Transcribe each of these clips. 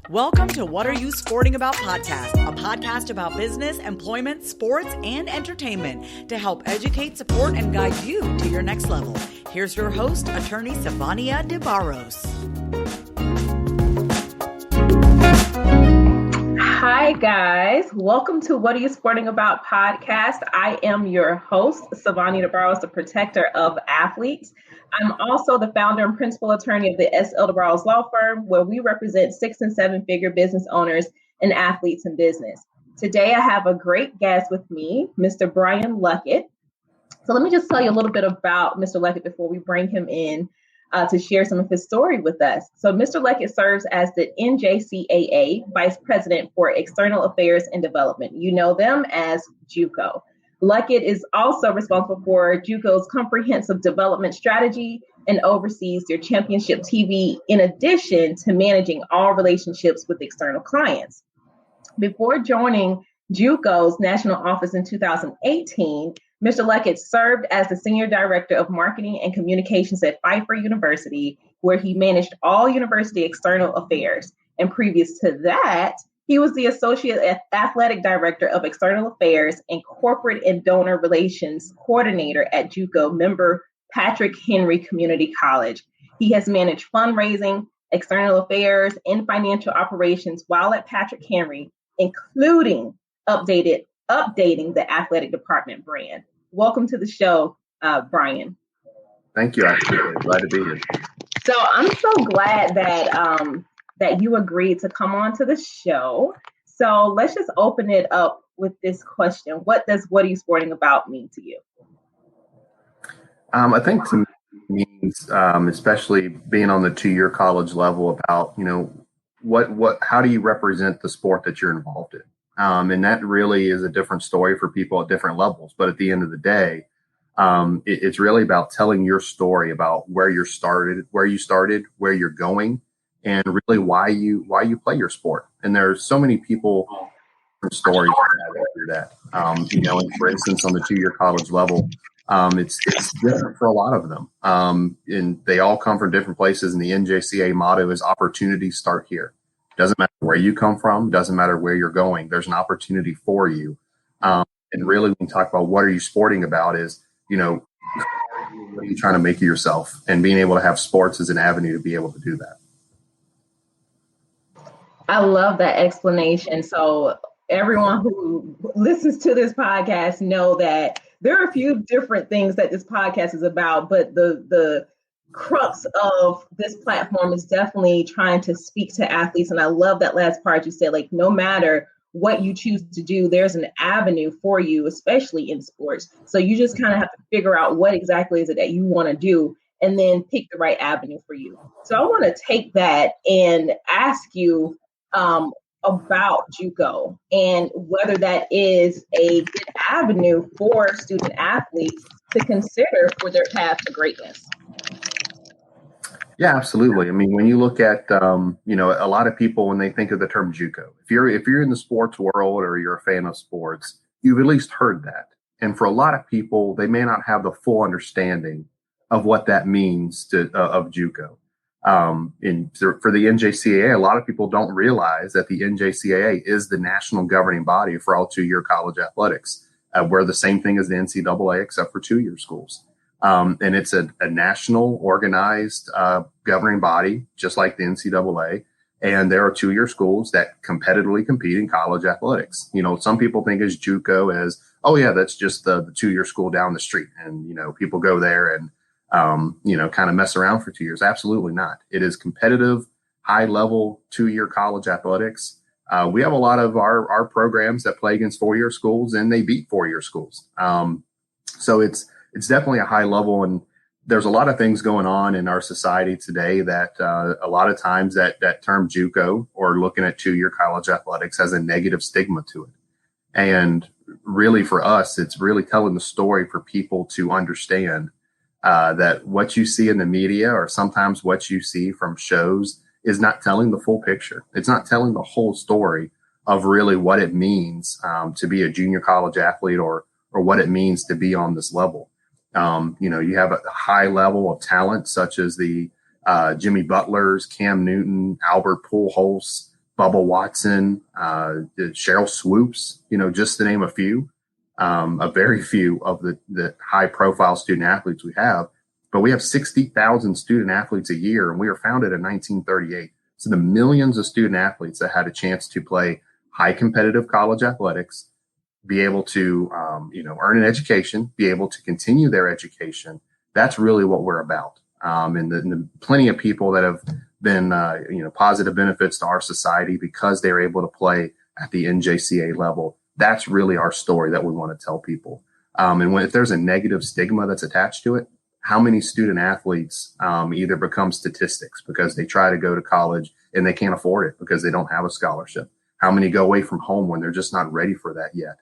Welcome to What Are You Sporting About podcast, a podcast about business, employment, sports, and entertainment to help educate, support, and guide you to your next level. Here's your host, attorney Sivonn de Barros. Hi, guys. Welcome to What Are You Sporting About podcast. I am your host, Sivonn de Barros, the protector of athletes. I'm also the founder and principal attorney of the S. de Barros Law Firm, where we represent 6- and 7-figure business owners and athletes in business. Today, I have a great guest with me, Mr. Brian Luckett. So let me just tell you a little bit about Mr. Luckett before we bring him in to share some of his story with us. So Mr. Luckett serves as the NJCAA Vice President for External Affairs and Development. You know them as JUCO. Luckett is also responsible for JUCO's comprehensive development strategy and oversees their Championship TV in addition to managing all relationships with external clients. Before joining JUCO's National Office in 2018, Mr. Luckett served as the Senior Director of Marketing and Communications at Pfeiffer University, where he managed all university external affairs. And previous to that, he was the Associate Athletic Director of External Affairs and Corporate and Donor Relations Coordinator at JUCO member Patrick Henry Community College. He has managed fundraising, external affairs, and financial operations while at Patrick Henry, including updating the athletic department brand. Welcome to the show, Brian. Thank you. I'm glad to be here. So I'm so glad that you agreed to come on to the show. So let's just open it up with this question. What Are You Sporting About mean to you? I think to me it means, especially being on the 2-year college level, about, how do you represent the sport that you're involved in? And that really is a different story for people at different levels. But at the end of the day, it's really about telling your story about where you started, where you're going, and really why you play your sport. And there's so many people stories that and for instance, on the 2-year college level, it's different for a lot of them. And they all come from different places. And the NJCAA motto is opportunities start here. Doesn't matter where you come from, doesn't matter where you're going. There's an opportunity for you. And really, when you talk about what are you sporting about is, what are you trying to make of yourself, and being able to have sports as an avenue to be able to do that. I love that explanation. So everyone who listens to this podcast know that there are a few different things that this podcast is about, but the crux of this platform is definitely trying to speak to athletes. And I love that last part you said, like, no matter what you choose to do, there's an avenue for you, especially in sports. So you just kind of have to figure out what exactly is it that you want to do and then pick the right avenue for you. So I want to take that and ask you about JUCO and whether that is a good avenue for student athletes to consider for their path to greatness. Yeah, absolutely. I mean, when you look at, a lot of people, when they think of the term JUCO, if you're in the sports world or you're a fan of sports, you've at least heard that. And for a lot of people, they may not have the full understanding of what that means of JUCO. And for the NJCAA, a lot of people don't realize that the NJCAA is the national governing body for all 2-year college athletics. We're the same thing as the NCAA, except for 2-year schools. And it's a national organized governing body, just like the NCAA. And there are 2-year schools that competitively compete in college athletics. Some people think as JUCO as, oh yeah, that's just the 2-year school down the street. And, people go there and, kind of mess around for 2 years. Absolutely not. It is competitive, high level 2-year college athletics. We have a lot of our programs that play against 4-year schools, and they beat 4-year schools. So it's definitely a high level, and there's a lot of things going on in our society today that a lot of times that term JUCO, or looking at 2-year college athletics, has a negative stigma to it. And really for us, it's really telling the story for people to understand that what you see in the media, or sometimes what you see from shows, is not telling the full picture. It's not telling the whole story of really what it means to be a junior college athlete, or what it means to be on this level. You have a high level of talent, such as the Jimmy Butler's, Cam Newton, Albert Pujols, Bubba Watson, Cheryl Swoops, just to name a few, a very few of the high profile student athletes we have. But we have 60,000 student athletes a year, and we were founded in 1938. So the millions of student athletes that had a chance to play high competitive college athletics, be able to, earn an education, be able to continue their education. That's really what we're about. And the plenty of people that have been, positive benefits to our society because they're able to play at the NJCAA level. That's really our story that we want to tell people. And if there's a negative stigma that's attached to it, how many student athletes either become statistics because they try to go to college and they can't afford it because they don't have a scholarship? How many go away from home when they're just not ready for that yet?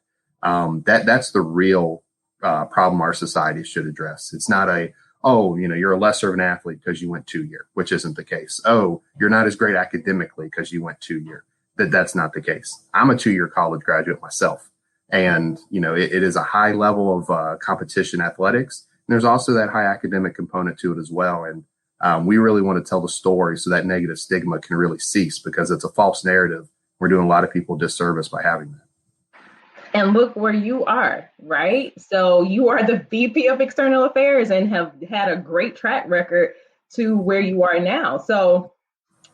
That's the real problem our society should address. It's not you're a lesser of an athlete because you went 2-year, which isn't the case. Oh, you're not as great academically because you went 2-year. That's not the case. I'm a 2-year college graduate myself. And, it is a high level of competition athletics. And there's also that high academic component to it as well. And we really want to tell the story so that negative stigma can really cease because it's a false narrative. We're doing a lot of people disservice by having that. And look where you are, right? So you are the VP of External Affairs and have had a great track record to where you are now. So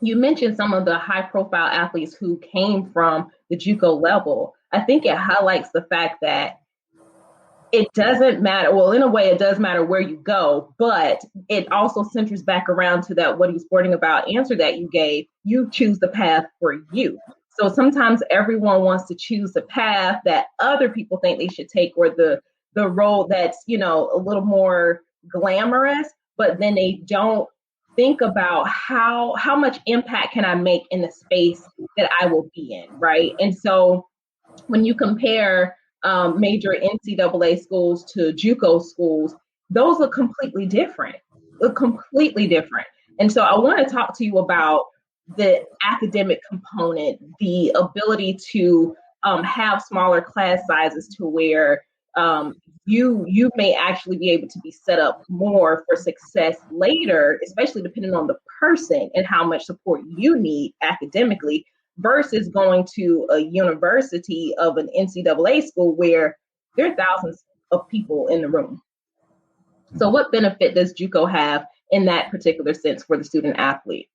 you mentioned some of the high profile athletes who came from the JUCO level. I think it highlights the fact that it doesn't matter. Well, in a way, it does matter where you go, but it also centers back around to that what are you sporting about answer that you gave. You choose the path for you. So sometimes everyone wants to choose the path that other people think they should take or the road that's, a little more glamorous, but then they don't think about how much impact can I make in the space that I will be in, right? And so when you compare major NCAA schools to JUCO schools, those look completely different. And so I want to talk to you about the academic component, the ability to have smaller class sizes to where you may actually be able to be set up more for success later, especially depending on the person and how much support you need academically versus going to a university of an NCAA school where there are thousands of people in the room. So what benefit does JUCO have in that particular sense for the student athlete?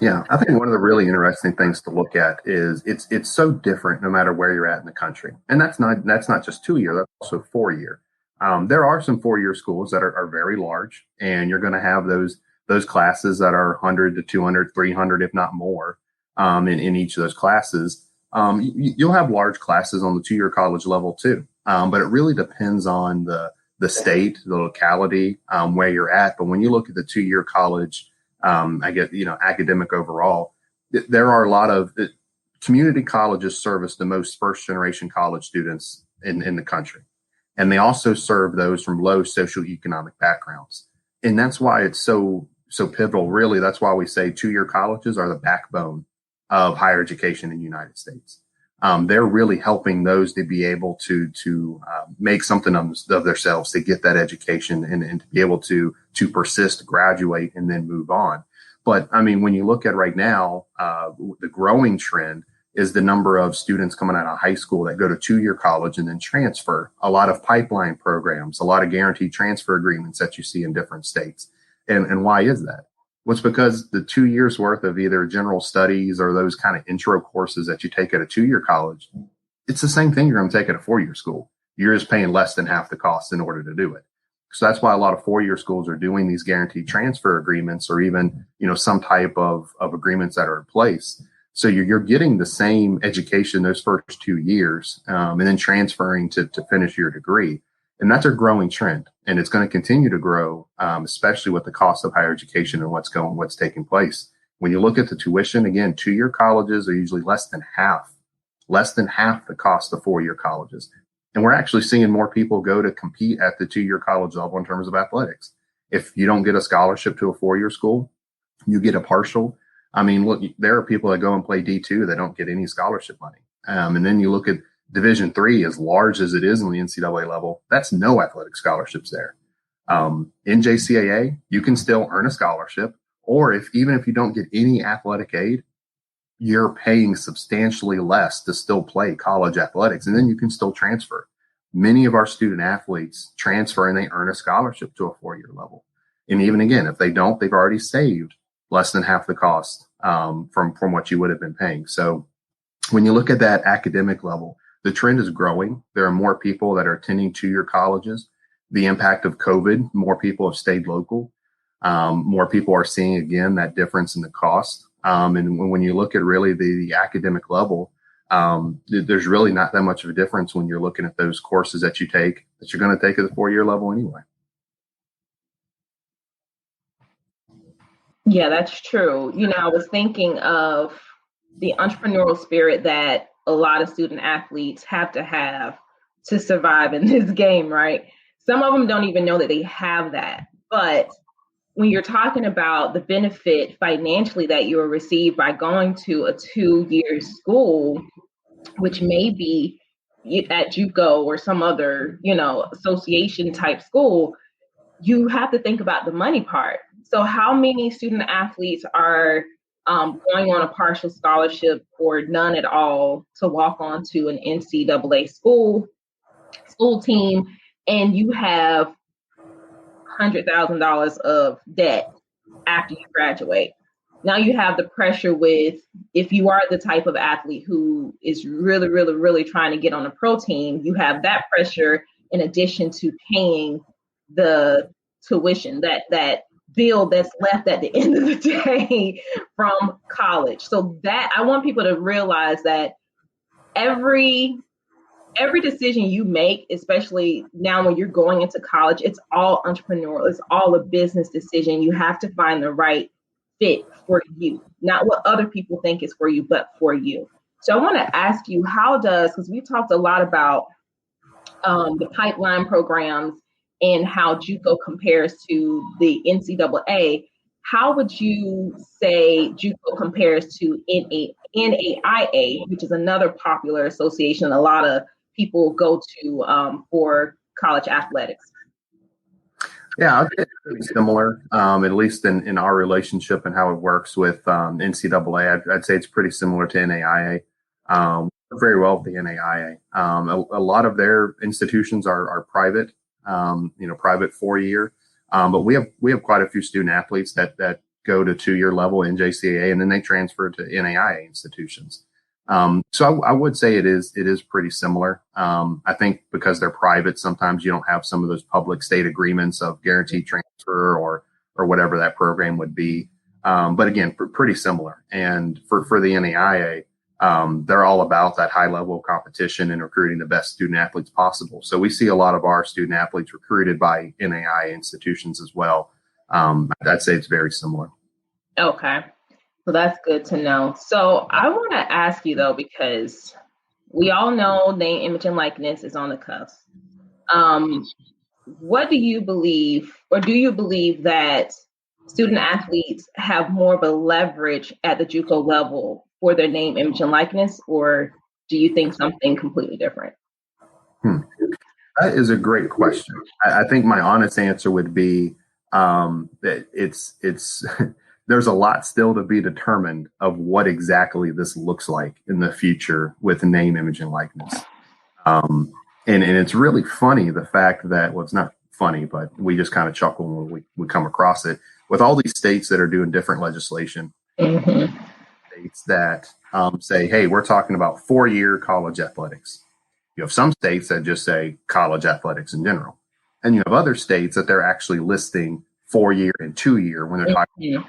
Yeah, I think one of the really interesting things to look at is it's so different no matter where you're at in the country. And that's not just 2-year, that's also 4-year. There are some 4-year schools that are very large, and you're going to have those classes that are 100 to 200, 300, if not more, in each of those classes. You'll have large classes on the 2-year college level too. But it really depends on the state, the locality, where you're at. But when you look at the 2-year college, academic overall, there are a lot of community colleges service the most first generation college students in the country. And they also serve those from low socioeconomic backgrounds. And that's why it's so pivotal. Really, that's why we say 2-year colleges are the backbone of higher education in the United States. They're really helping those to be able to make something of themselves, to get that education and to be able to persist, graduate, and then move on. But I mean, when you look at right now, the growing trend is the number of students coming out of high school that go to 2-year college and then transfer. A lot of pipeline programs, a lot of guaranteed transfer agreements that you see in different states. And why is that? Well, it's because the 2 years worth of either general studies or those kind of intro courses that you take at a 2-year college, it's the same thing you're going to take at a 4-year school. You're just paying less than half the cost in order to do it. So that's why a lot of 4-year schools are doing these guaranteed transfer agreements or even, some type of agreements that are in place. So you're getting the same education those first 2 years and then transferring to finish your degree. And that's a growing trend, and it's going to continue to grow, especially with the cost of higher education and what's taking place. When you look at the tuition, again, 2-year colleges are usually less than half the cost of 4-year colleges. And we're actually seeing more people go to compete at the 2-year college level in terms of athletics. If you don't get a scholarship to a 4-year school, you get a partial. I mean, look, there are people that go and play D2 that don't get any scholarship money. And then you look at Division III, as large as it is on the NCAA level, that's no athletic scholarships there. NJCAA, you can still earn a scholarship, Or even if you don't get any athletic aid, you're paying substantially less to still play college athletics, and then you can still transfer. Many of our student athletes transfer and they earn a scholarship to a 4-year level. And even again, if they don't, they've already saved less than half the cost from what you would have been paying. So when you look at that academic level, the trend is growing. There are more people that are attending 2-year colleges. The impact of COVID, more people have stayed local. More people are seeing, again, that difference in the cost. And when you look at really the academic level, there's really not that much of a difference when you're looking at those courses that you take that you're going to take at the 4-year level anyway. Yeah, that's true. I was thinking of the entrepreneurial spirit that a lot of student athletes have to survive in this game, right? Some of them don't even know that they have that. But when you're talking about the benefit financially that you will receive by going to a 2-year school, which may be at JUCO or some other, association type school, you have to think about the money part. So how many student athletes are going on a partial scholarship or none at all to walk onto an NCAA school team, and you have $100,000 of debt after you graduate? Now you have the pressure with, if you are the type of athlete who is really, really, really trying to get on a pro team, you have that pressure in addition to paying the tuition, that bill that's left at the end of the day from college. So that I want people to realize that every decision you make, especially now when you're going into college, it's all entrepreneurial. It's all a business decision. You have to find the right fit for you, not what other people think is for you, but for you. So I want to ask you, because we talked a lot about the pipeline programs and how JUCO compares to the NCAA, how would you say JUCO compares to NAIA, which is another popular association a lot of people go to for college athletics? Yeah, it's pretty similar, at least in our relationship and how it works with NCAA. I'd say it's pretty similar to NAIA. Very well with the NAIA. A lot of their institutions are private, private 4-year. But we have quite a few student athletes that go to 2-year level NJCAA, and then they transfer to NAIA institutions. So I would say it is pretty similar. I think because they're private, sometimes you don't have some of those public state agreements of guaranteed transfer or whatever that program would be. But again, pretty similar. And for the NAIA, they're all about that high level of competition and recruiting the best student athletes possible. So we see a lot of our student athletes recruited by NAIA institutions as well. I'd say it's very similar. Okay. So that's good to know. So I want to ask you, though, because we all know name, image, and likeness is on the cusp. What do you believe, or do you believe that student athletes have more of a leverage at the JUCO level for their name, image, and likeness, or do you think something completely different? That is a great question. I think my honest answer would be that it's there's a lot still to be determined of what exactly this looks like in the future with name, image, and likeness. And it's really funny, the fact that, well, it's not funny, but we just kind of chuckle when we come across it, with all these states that are doing different legislation. Mm-hmm. States that say, hey, we're talking about 4-year college athletics. You have some states that just say college athletics in general. And you have other states that they're actually listing 4-year and 2-year when they're talking about.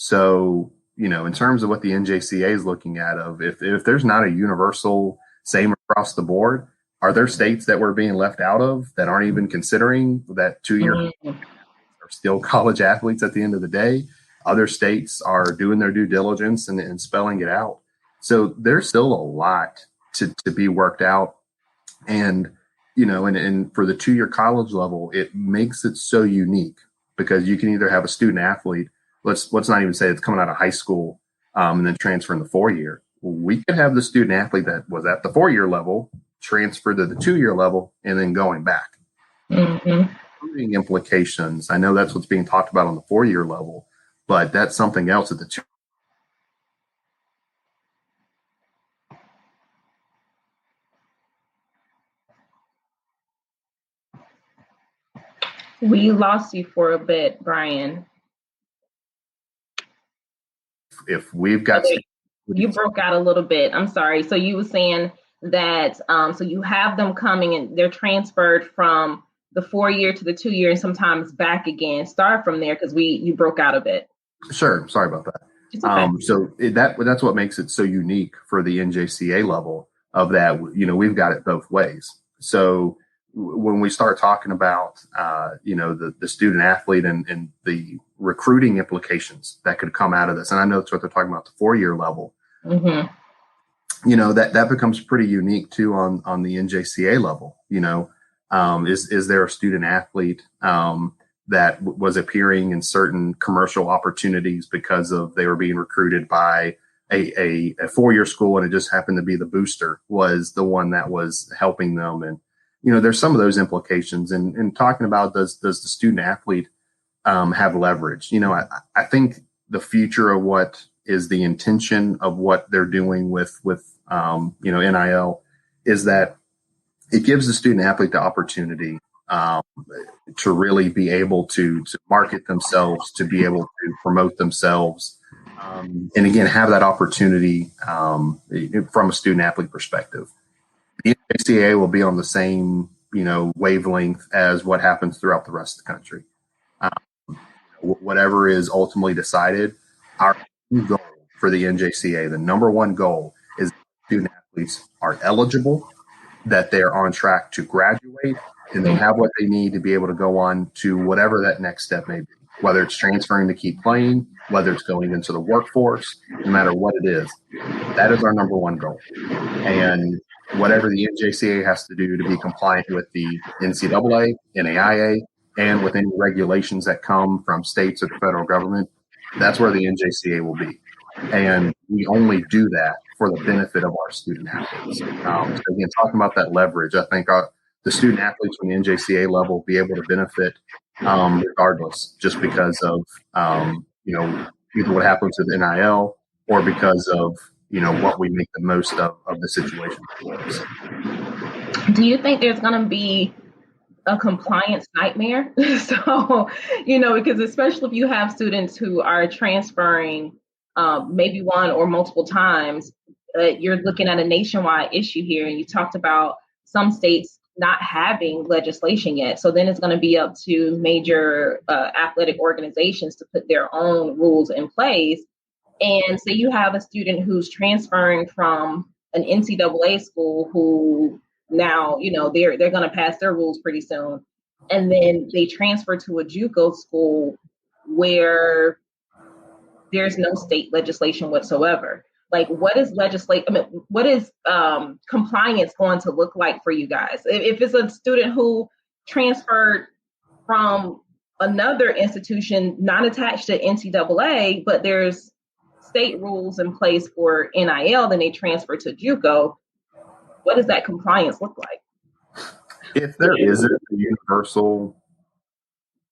So, in terms of what the NJCAA is looking at, if there's not a universal same across the board, are there states that we're being left out of that aren't even considering that 2-year are still college athletes at the end of the day? Other states are doing their due diligence and spelling it out. So there's still a lot to be worked out. And, and for the 2-year college level, it makes it so unique because you can either have a student athlete, let's not even say it's coming out of high school and then transferring the 4-year. We could have the student athlete that was at the 4-year level transfer to the 2-year level and then going back. Mm-hmm. Implications. I know that's what's being talked about on the 4-year level. but that's something else that the We lost you for a bit, Brian. if we've got you broke out a little bit. I'm sorry. So you were saying that so you have them coming and they're transferred from the 4-year to the 2-year and sometimes back again. Start from there because you broke out a bit. Sure. Sorry about that. It's okay. So that's what makes it so unique for the NJCAA level of that. We've got it both ways. So when we start talking about, the student athlete and the recruiting implications that could come out of this, and I know that's what they're talking about, the 4-year level, mm-hmm. That becomes pretty unique too on the NJCAA level. Is there a student athlete that was appearing in certain commercial opportunities because of they were being recruited by a 4-year school, and it just happened to be the booster was the one that was helping them. And, there's some of those implications and talking about does the student athlete have leverage? I think the future of what is the intention of what they're doing with NIL is that it gives the student athlete the opportunity to really be able to market themselves, to be able to promote themselves, and again, have that opportunity from a student athlete perspective. The NJCAA will be on the same, wavelength as what happens throughout the rest of the country. Whatever is ultimately decided, our goal for the NJCAA, the number one goal is student athletes are eligible, that they're on track to graduate, and they have what they need to be able to go on to whatever that next step may be, whether it's transferring to keep playing, whether it's going into the workforce, no matter what it is. That is our number one goal. And whatever the NJCAA has to do to be compliant with the NCAA, NAIA, and with any regulations that come from states or the federal government, that's where the NJCAA will be. And we only do that for the benefit of our student athletes. So again, talking about that leverage, I think the student athletes from the NJCAA level will be able to benefit regardless, just because of, either what happens with NIL or because of, what we make the most of the situation for us. Do you think there's going to be a compliance nightmare? So, because especially if you have students who are transferring maybe one or multiple times, you're looking at a nationwide issue here. And you talked about some states not having legislation yet. So then it's going to be up to major athletic organizations to put their own rules in place. And say you have a student who's transferring from an NCAA school who now, they're going to pass their rules pretty soon. And then they transfer to a JUCO school where there's no state legislation whatsoever. Like, what is compliance going to look like for you guys? If it's a student who transferred from another institution not attached to NCAA, but there's state rules in place for NIL, then they transfer to JUCO. What does that compliance look like? If there isn't a universal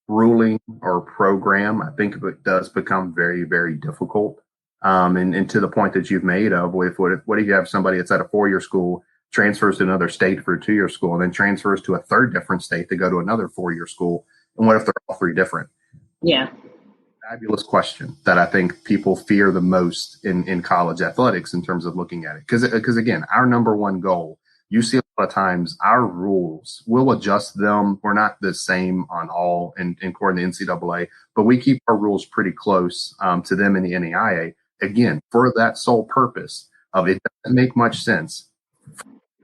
ruling or program, I think it does become very, very difficult. And to the point that you've made of what if you have somebody that's at a 4-year school, transfers to another state for a 2-year school, and then transfers to a third different state to go to another 4-year school? And what if they're all 3 different? Yeah. Fabulous question that I think people fear the most in college athletics in terms of looking at it. Because again, our number one goal, you see a lot of times our rules, we'll adjust them. We're not the same on all in according to NCAA, but we keep our rules pretty close to them in the NAIA. Again, for that sole purpose of it doesn't make much sense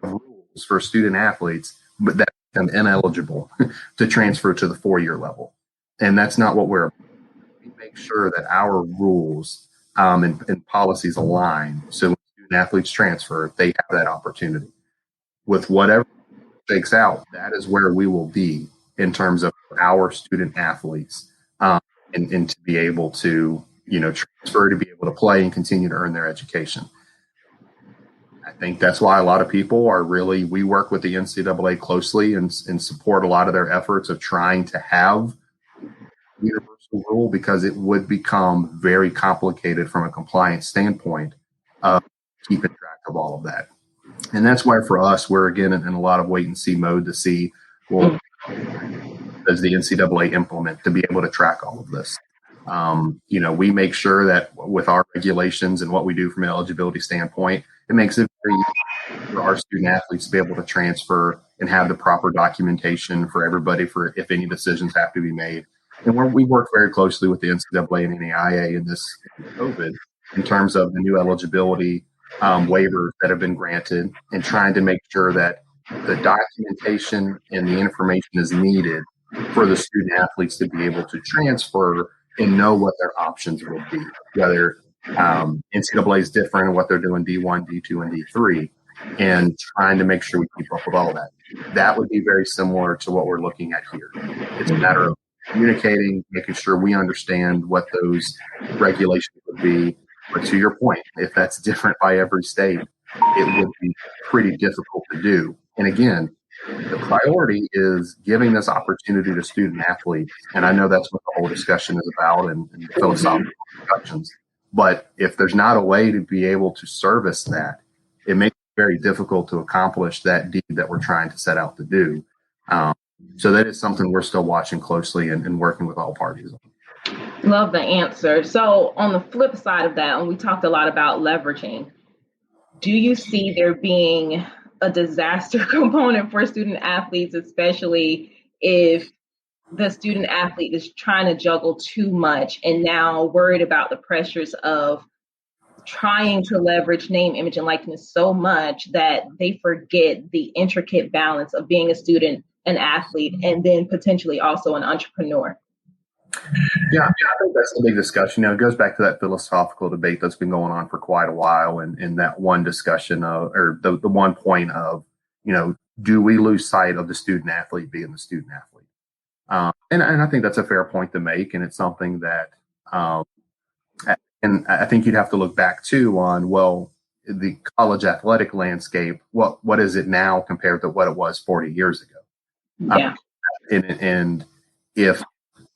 for rules for student athletes, but that make them ineligible to transfer to the 4-year level. And that's not what we make sure that our rules and policies align. So when student athletes transfer, they have that opportunity. With whatever shakes out, that is where we will be in terms of our student athletes and to be able to, transfer, to be able to play and continue to earn their education. I think that's why a lot of people we work with the NCAA closely and support a lot of their efforts of trying to have universal rule because it would become very complicated from a compliance standpoint of keeping track of all of that. And that's why for us, we're again in a lot of wait and see mode to see, well, does the NCAA implement to be able to track all of this? We make sure that with our regulations and what we do from an eligibility standpoint, it makes it very easy for our student athletes to be able to transfer and have the proper documentation for everybody for if any decisions have to be made. And we work very closely with the NCAA and NAIA in this COVID in terms of the new eligibility waivers that have been granted and trying to make sure that the documentation and the information is needed for the student athletes to be able to transfer and know what their options will be, whether NCAA is different in what they're doing D1, D2, and D3, and trying to make sure we keep up with all that. That would be very similar to what we're looking at here. It's a matter of communicating, making sure we understand what those regulations would be. But to your point, if that's different by every state, it would be pretty difficult to do. And again, the priority is giving this opportunity to student athletes. And I know that's what the whole discussion is about and the philosophical discussions. But if there's not a way to be able to service that, it makes it very difficult to accomplish that deed that we're trying to set out to do. So that is something we're still watching closely and working with all parties on. Love the answer. So on the flip side of that, and we talked a lot about leveraging, do you see there being a disaster component for student athletes, especially if the student athlete is trying to juggle too much and now worried about the pressures of trying to leverage name, image, and likeness so much that they forget the intricate balance of being a student, an athlete, and then potentially also an entrepreneur? Yeah, I think that's a big discussion. It goes back to that philosophical debate that's been going on for quite a while. And that one discussion or the one point of, do we lose sight of the student athlete being the student athlete? And I think that's a fair point to make. And it's something that, and I think you'd have to look back too on, well, the college athletic landscape, what is it now compared to what it was 40 years ago? Yeah. And if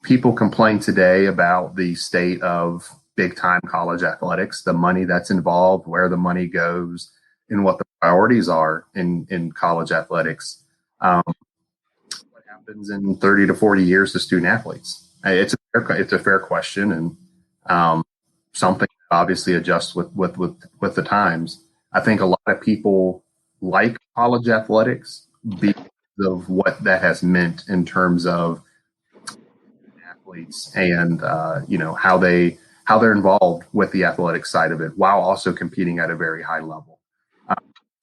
people complain today about the state of big time college athletics, the money that's involved, where the money goes, and what the priorities are in college athletics. What happens in 30 to 40 years to student athletes? It's a fair question, and something that obviously adjusts with the times. I think a lot of people like college athletics because of what that has meant in terms of athletes and how they're involved with the athletic side of it while also competing at a very high level.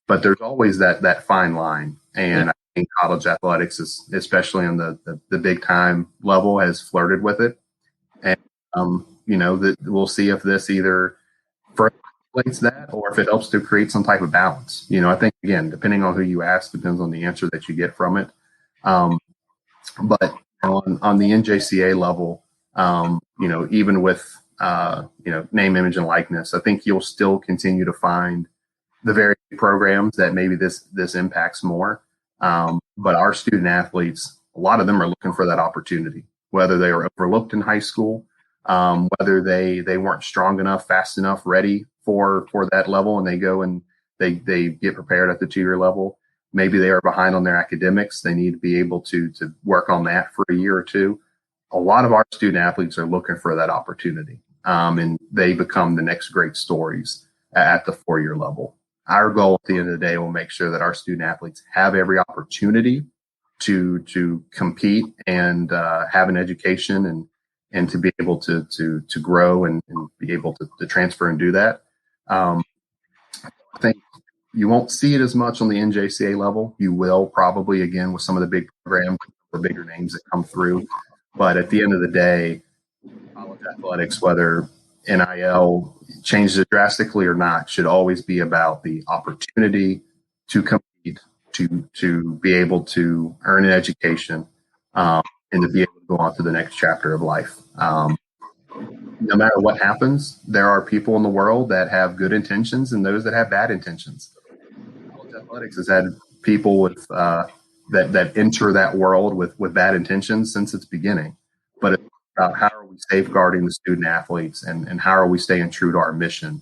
But there's always that fine line, and I think college athletics, especially on the big time level, has flirted with it. And that we'll see if this either further that or if it helps to create some type of balance. I think again, depending on who you ask, depends on the answer that you get from it. But on the NJCAA level, even with, name, image, and likeness, I think you'll still continue to find the very programs that maybe this impacts more. But our student athletes, a lot of them are looking for that opportunity, whether they were overlooked in high school, whether they weren't strong enough, fast enough, ready for that level, and they go and they get prepared at the 2-year level. Maybe they are behind on their academics. They need to be able to work on that for a year or two. A lot of our student athletes are looking for that opportunity, and they become the next great stories at the 4-year level. Our goal at the end of the day will make sure that our student athletes have every opportunity to compete and have an education and to be able to grow and be able to transfer and do that. I think you won't see it as much on the NJCAA level. You will probably, again, with some of the big programs, the bigger names that come through. But at the end of the day, college athletics, whether NIL changes it drastically or not, should always be about the opportunity to compete, to be able to earn an education, and to be able to go on to the next chapter of life. No matter what happens, there are people in the world that have good intentions and those that have bad intentions. College athletics has had people with that enter that world with bad intentions since its beginning. But about how are we safeguarding the student athletes and how are we staying true to our mission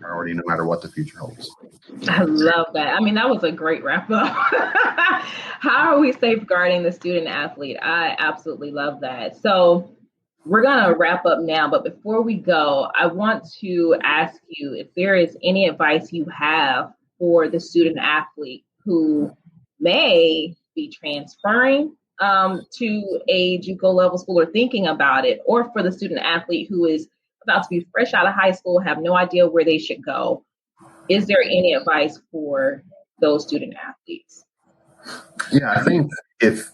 priority, no matter what the future holds. I love that. I mean, that was a great wrap up. How are we safeguarding the student athlete? I absolutely love that. So we're going to wrap up now, but before we go, I want to ask you if there is any advice you have for the student athlete who may be transferring to a JUCO level school or thinking about it, or for the student athlete who is about to be fresh out of high school, have no idea where they should go. Is there any advice for those student athletes? Yeah, I think if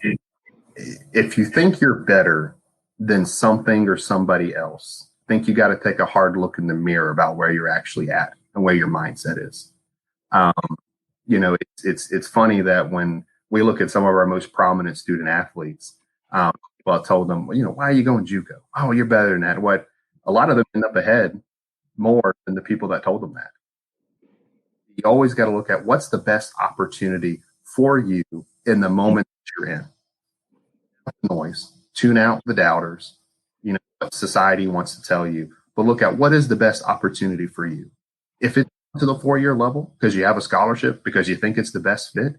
you think you're better than something or somebody else, I think you got to take a hard look in the mirror about where you're actually at and where your mindset is. It's funny that when we look at some of our most prominent student athletes, well, I told them, why are you going JUCO? Oh, you're better than that. What a lot of them end up ahead more than the people that told them that. You always got to look at what's the best opportunity for you in the moment that you're in. Noise, tune out the doubters, what society wants to tell you, but look at what is the best opportunity for you. If it's to the 4-year level because you have a scholarship, because you think it's the best fit,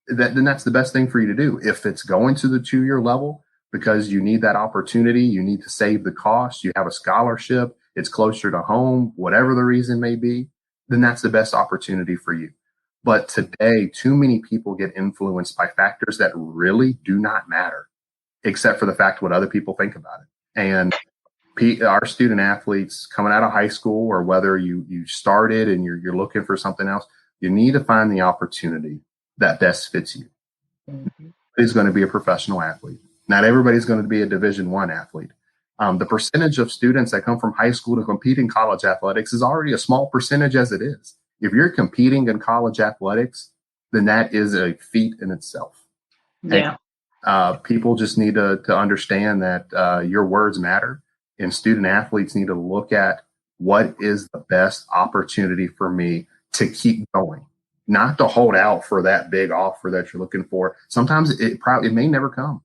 then that's the best thing for you to do. If it's going to the 2-year level because you need that opportunity, you need to save the cost, you have a scholarship, it's closer to home, whatever the reason may be, then that's the best opportunity for you. But today, too many people get influenced by factors that really do not matter, except for the fact what other people think about it. And our student athletes coming out of high school, or whether you started and you're looking for something else, you need to find the opportunity that best fits you. Mm-hmm. Everybody's going to be a professional athlete. Not everybody's going to be a Division I athlete. The percentage of students that come from high school to compete in college athletics is already a small percentage as it is. If you're competing in college athletics, then that is a feat in itself. Yeah. And, people just need to understand that your words matter, and student athletes need to look at what is the best opportunity for me to keep going, not to hold out for that big offer that you're looking for. Sometimes it may never come.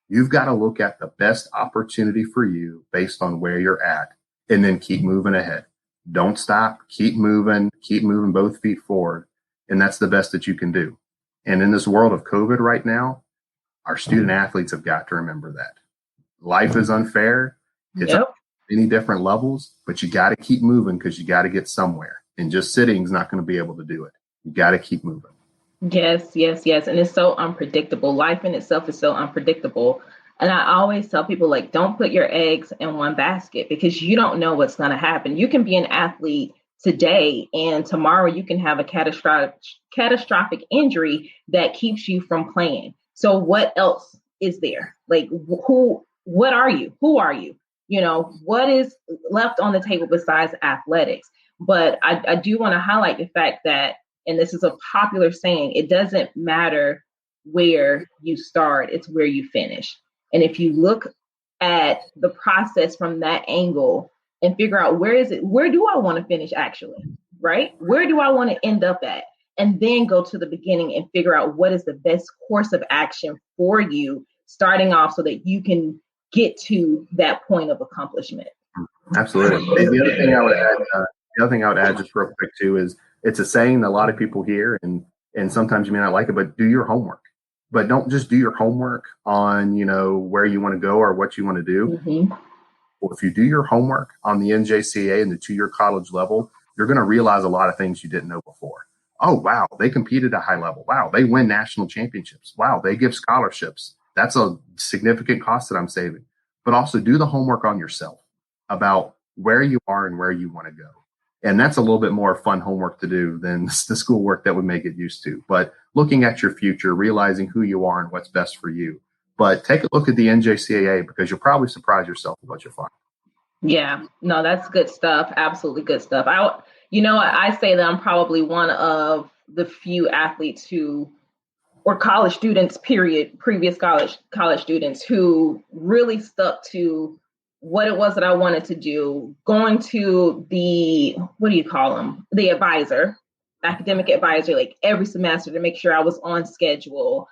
You've got to look at the best opportunity for you based on where you're at, and then keep moving ahead. Don't stop. Keep moving both feet forward. And that's the best that you can do. And in this world of COVID right now, our student athletes have got to remember that life is unfair. It's on many different levels, but you got to keep moving because you got to get somewhere. And just sitting is not going to be able to do it. You got to keep moving. Yes. And it's so unpredictable. Life in itself is so unpredictable. And I always tell people, don't put your eggs in one basket, because you don't know what's going to happen. You can be an athlete today, and tomorrow you can have a catastrophic injury that keeps you from playing. So what else is there? What are you? Who are you? What is left on the table besides athletics? But I do want to highlight the fact that, and this is a popular saying, it doesn't matter where you start, it's where you finish. And if you look at the process from that angle and figure out where do I want to finish actually, right? Where do I want to end up at? And then go to the beginning and figure out what is the best course of action for you starting off so that you can get to that point of accomplishment. Absolutely. The other thing I would add just real quick too is it's a saying that a lot of people hear, and sometimes you may not like it, but do your homework. But don't just do your homework on, where you want to go or what you want to do. Mm-hmm. Well, if you do your homework on the NJCAA and the 2-year college level, you're going to realize a lot of things you didn't know before. Oh, wow, they competed at a high level. Wow, they win national championships. Wow, they give scholarships. That's a significant cost that I'm saving. But also do the homework on yourself about where you are and where you want to go. And that's a little bit more fun homework to do than the schoolwork that we may get used to. But looking at your future, realizing who you are and what's best for you. But take a look at the NJCAA, because you'll probably surprise yourself with what you'll find. Yeah, no, that's good stuff. Absolutely good stuff. I say that I'm probably one of the few athletes or college students, period, previous college students who really stuck to what it was that I wanted to do, going to the, the advisor, academic advisor, every semester to make sure I was on schedule,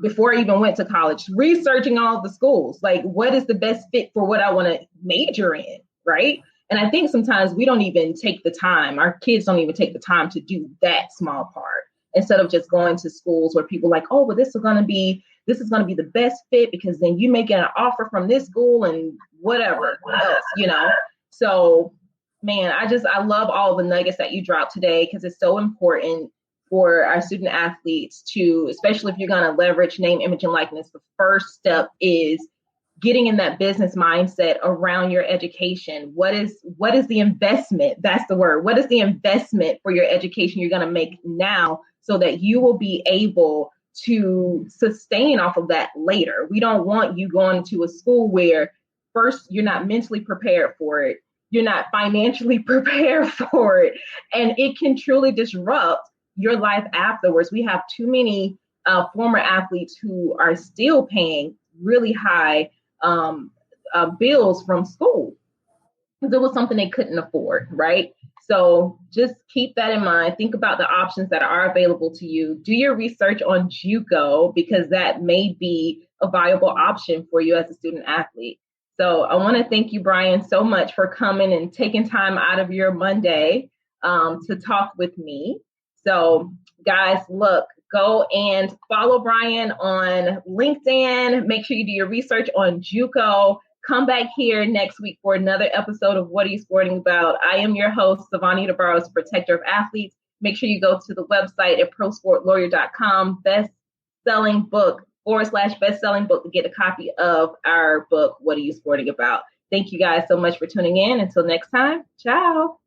before I even went to college, researching all the schools, like what is the best fit for what I want to major in, right? And I think sometimes we don't even take the time, our kids don't even take the time to do that small part, instead of just going to schools where people are like, oh, well, this is going to be the best fit because then you may get an offer from this school and whatever else, you know? So, man, I love all the nuggets that you dropped today, because it's so important for our student athletes to, especially if you're going to leverage name, image, and likeness. The first step is getting in that business mindset around your education. What is the investment? That's the word. What is the investment for your education you're going to make now, so that you will be able to sustain off of that later? We don't want you going to a school where first you're not mentally prepared for it, you're not financially prepared for it, and it can truly disrupt your life afterwards. We have too many former athletes who are still paying really high bills from school because it was something they couldn't afford, right? So just keep that in mind. Think about the options that are available to you. Do your research on JUCO, because that may be a viable option for you as a student athlete. So I want to thank you, Brian, so much for coming and taking time out of your Monday to talk with me. So guys, look, go and follow Brian on LinkedIn. Make sure you do your research on JUCO. Come back here next week for another episode of What Are You Sporting About? I am your host, Sivonn DeBarros, Protector of Athletes. Make sure you go to the website at prosportlawyer.com, best-selling book /best-selling book to get a copy of our book, What Are You Sporting About? Thank you guys so much for tuning in. Until next time, ciao.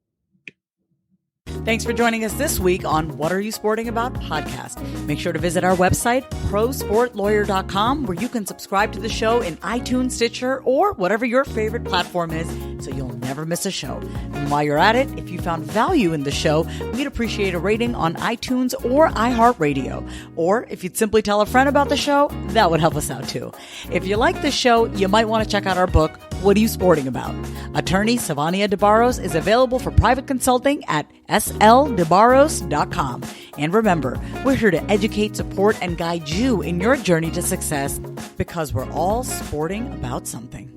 Thanks for joining us this week on What Are You Sporting About podcast. Make sure to visit our website, prosportlawyer.com, where you can subscribe to the show in iTunes, Stitcher, or whatever your favorite platform is, so you'll never miss a show. And while you're at it, if you found value in the show, we'd appreciate a rating on iTunes or iHeartRadio. Or if you'd simply tell a friend about the show, that would help us out too. If you like the show, you might want to check out our book, What Are You Sporting About? Attorney Sivonn DeBarros is available for private consulting at sldebarros.com. And remember, we're here to educate, support, and guide you in your journey to success, because we're all sporting about something.